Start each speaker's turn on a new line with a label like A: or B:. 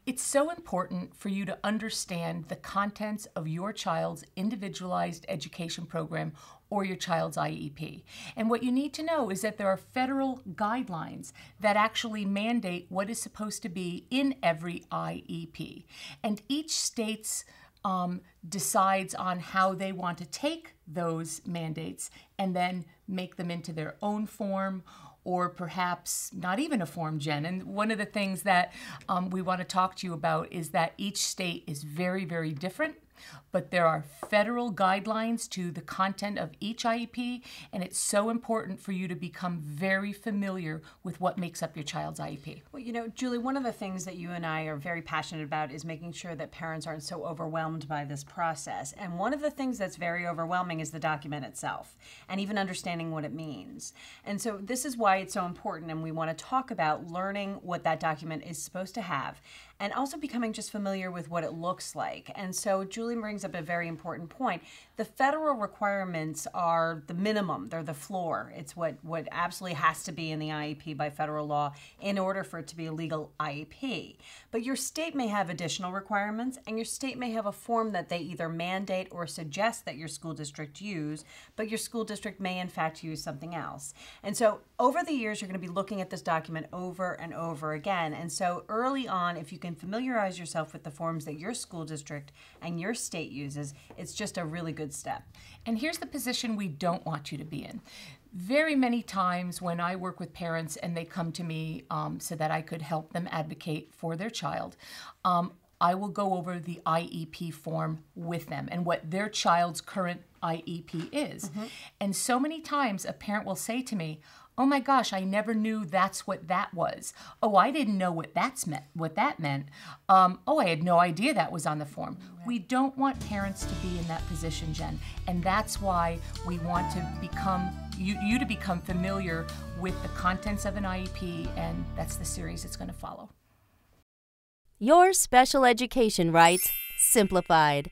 A: It's so important for you to understand the contents of your child's individualized education program or your child's IEP. And what you need to know is that there are federal guidelines that actually mandate what is supposed to be in every IEP. And each state's decides on how they want to take those mandates and then make them into their own form, or perhaps not even a form, Jen. And one of the things that we want to talk to you about is that each state is very, very different, but there are federal guidelines to the content of each IEP, and it's so important for you to become very familiar with what makes up your child's IEP.
B: Well, you know, Julie, one of the things that you and I are very passionate about is making sure that parents aren't so overwhelmed by this process. And one of the things that's very overwhelming is the document itself, and even understanding what it means. And so this is why it's so important, and we want to talk about learning what that document is supposed to have, and also becoming just familiar with what it looks like. And so Julie brings up a very important point. The federal requirements are the minimum, they're the floor. It's what absolutely has to be in the IEP by federal law in order for it to be a legal IEP. But your state may have additional requirements, and your state may have a form that they either mandate or suggest that your school district use, but your school district may in fact use something else. And so over the years, you're going to be looking at this document over and over again. And so early on, if you can familiarize yourself with the forms that your school district and your state uses, it's just a really good step.
A: And here's the position we don't want you to be in. Very many times when I work with parents and they come to me so that I could help them advocate for their child, I will go over the IEP form with them and what their child's current IEP is. And so many times a parent will say to me, "Oh my gosh, I never knew that's what that was. Oh, I didn't know what that meant. Oh, I had no idea that was on the form." We don't want parents to be in that position, Jen, and that's why we want to become you to become familiar with the contents of an IEP, and that's the series it's going to follow.
C: Your special education rights simplified.